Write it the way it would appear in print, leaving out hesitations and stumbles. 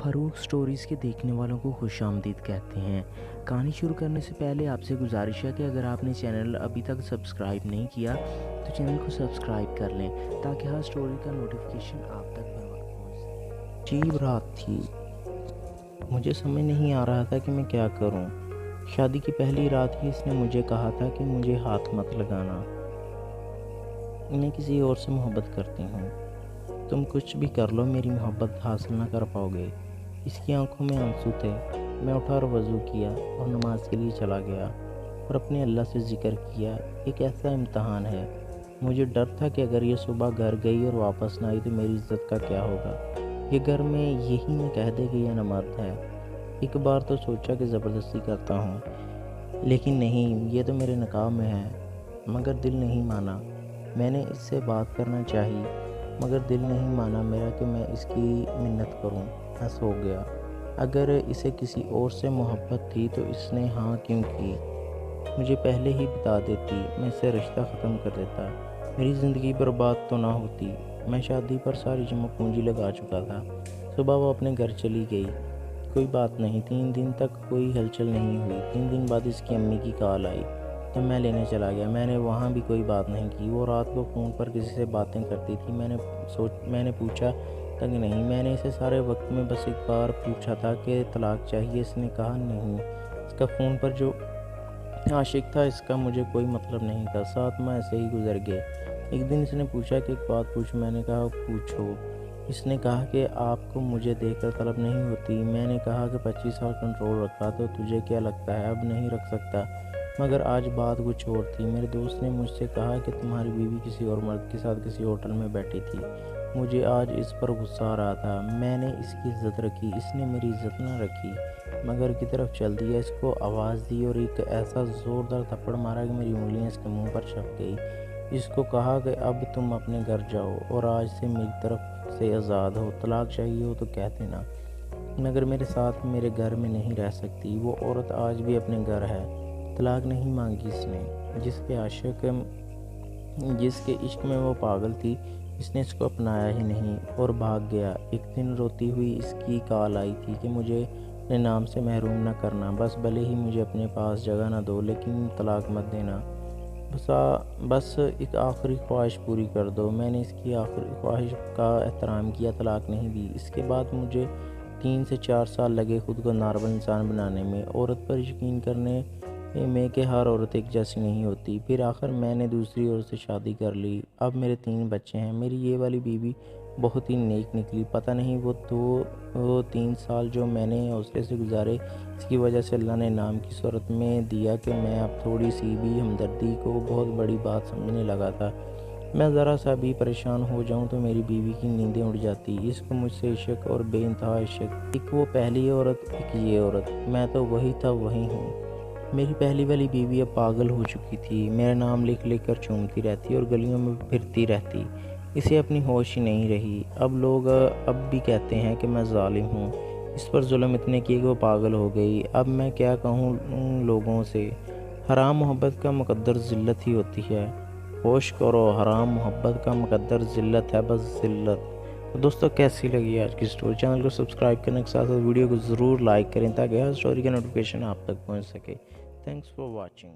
فاروق stories کے دیکھنے والوں کو خوش آمدید کہتے ہیں۔ کہانی شروع کرنے سے پہلے آپ سے گزارش ہے کہ اگر آپ نے چینل ابھی تک سبسکرائب نہیں کیا تو چینل کو سبسکرائب کر لیں تاکہ ہر سٹوری کا نوٹیفیکیشن آپ تک بر وقت پہنچ سکے۔ عجیب رات تھی، مجھے سمجھ نہیں آ رہا تھا کہ میں کیا کروں۔ شادی کی پہلی رات ہی اس نے مجھے کہا تھا کہ مجھے ہاتھ مت لگانا، میں کسی اور سے محبت کرتی ہوں، تم کچھ بھی کر لو میری محبت حاصل نہ کر پاؤ گے۔ اس کی آنکھوں میں آنسو تھے۔ میں اٹھا اور وضو کیا اور نماز کے لیے چلا گیا اور اپنے اللہ سے ذکر کیا۔ ایک ایسا امتحان ہے، مجھے ڈر تھا کہ اگر یہ صبح گھر گئی اور واپس نہ آئی تو میری عزت کا کیا ہوگا۔ یہ گھر میں یہی نہ کہہ دے کہ یہ نامرد ہے۔ ایک بار تو سوچا کہ زبردستی کرتا ہوں، لیکن نہیں، یہ تو میرے نکاح میں ہے، مگر دل نہیں مانا۔ میں نے اس سے بات کرنا چاہی مگر دل نہیں مانا میرا کہ میں اس کی منت کروں۔ میں سو گیا۔ اگر اسے کسی اور سے محبت تھی تو اس نے ہاں کیوں کی؟ مجھے پہلے ہی بتا دیتی، میں اسے رشتہ ختم کر دیتا، میری زندگی برباد تو نہ ہوتی۔ میں شادی پر ساری جمع پونجی لگا چکا تھا۔ صبح وہ اپنے گھر چلی گئی، کوئی بات نہیں۔ 3 دن تک کوئی ہلچل نہیں ہوئی۔ 3 دن بعد اس کی امی کی کال آئی تو میں لینے چلا گیا۔ میں نے وہاں بھی کوئی بات نہیں کی۔ وہ رات کو فون پر کسی سے باتیں کرتی تھی۔ میں نے پوچھا تک نہیں۔ میں نے اسے سارے وقت میں بس ایک بار پوچھا تھا کہ طلاق چاہیے، اس نے کہا نہیں۔ اس کا فون پر جو عاشق تھا اس کا مجھے کوئی مطلب نہیں تھا۔ 7 ماہ ایسے ہی گزر گئے۔ ایک دن اس نے پوچھا کہ ایک بات پوچھوں۔ میں نے کہا پوچھو۔ اس نے کہا کہ آپ کو مجھے دیکھ کر طلب نہیں ہوتی؟ میں نے کہا کہ 25 سال کنٹرول رکھا تو تجھے کیا لگتا ہے اب نہیں رکھ سکتا؟ مگر آج بات کچھ اور تھی۔ میرے دوست نے مجھ سے کہا کہ تمہاری بیوی کسی اور مرد کے ساتھ کسی ہوٹل میں بیٹھی تھی۔ مجھے آج اس پر غصہ آ رہا تھا۔ میں نے اس کی عزت رکھی، اس نے میری عزت نہ رکھی، مگر کی طرف چل دیا۔ اس کو آواز دی اور ایک ایسا زوردار تھپڑ مارا کہ میری انگلیاں اس کے منہ پر چھپ گئی۔ اس کو کہا کہ اب تم اپنے گھر جاؤ اور آج سے میری طرف سے آزاد ہو، طلاق چاہیے ہو تو کہہ دینا، مگر میرے ساتھ میرے گھر میں نہیں رہ سکتی۔ وہ عورت آج بھی اپنے گھر ہے۔ طلاق نہیں مانگی اس نے۔ جس کے عشق میں وہ پاگل تھی، اس نے اس کو اپنایا ہی نہیں اور بھاگ گیا۔ ایک دن روتی ہوئی اس کی کال آئی تھی کہ مجھے اپنے نام سے محروم نہ کرنا، بس بھلے ہی مجھے اپنے پاس جگہ نہ دو لیکن طلاق مت دینا، بس ایک آخری خواہش پوری کر دو۔ میں نے اس کی آخری خواہش کا احترام کیا، طلاق نہیں دی۔ اس کے بعد مجھے 3 سے 4 سال لگے خود کو نارمل انسان بنانے میں، عورت پر یقین کرنے میں کہ ہر عورت ایک جیسی نہیں ہوتی۔ پھر آخر میں نے دوسری عورت سے شادی کر لی۔ اب میرے 3 بچے ہیں۔ میری یہ والی بیوی بہت ہی نیک نکلی۔ پتہ نہیں وہ 3 سال جو میں نے حوصلے سے گزارے، اس کی وجہ سے اللہ نے انعام کی صورت میں دیا کہ میں اب تھوڑی سی بھی ہمدردی کو بہت بڑی بات سمجھنے لگا تھا۔ میں ذرا سا بھی پریشان ہو جاؤں تو میری بیوی کی نیندیں اڑ جاتی۔ اس کو مجھ سے عشق اور بے انتہا عشق۔ ایک وہ پہلی عورت، ایک یہ عورت، میں تو وہی تھا وہی ہوں۔ میری پہلی والی بیوی اب پاگل ہو چکی تھی، میرا نام لکھ لکھ کر چومتی رہتی اور گلیوں میں پھرتی رہتی، اسے اپنی ہوش ہی نہیں رہی۔ اب لوگ اب بھی کہتے ہیں کہ میں ظالم ہوں، اس پر ظلم اتنے کیے کہ وہ پاگل ہو گئی۔ اب میں کیا کہوں لوگوں سے؟ حرام محبت کا مقدر ذلت ہی ہوتی ہے۔ ہوش کرو، حرام محبت کا مقدر ذلت ہے، بس ذلت۔ تو دوستو کیسی لگی آج کی سٹوری؟ چینل کو سبسکرائب کرنے کے ساتھ ساتھ ویڈیو کو ضرور لائک کریں تاکہ ہر سٹوری کا نوٹیفیکیشن آپ تک پہنچ سکے۔ Thanks for watching.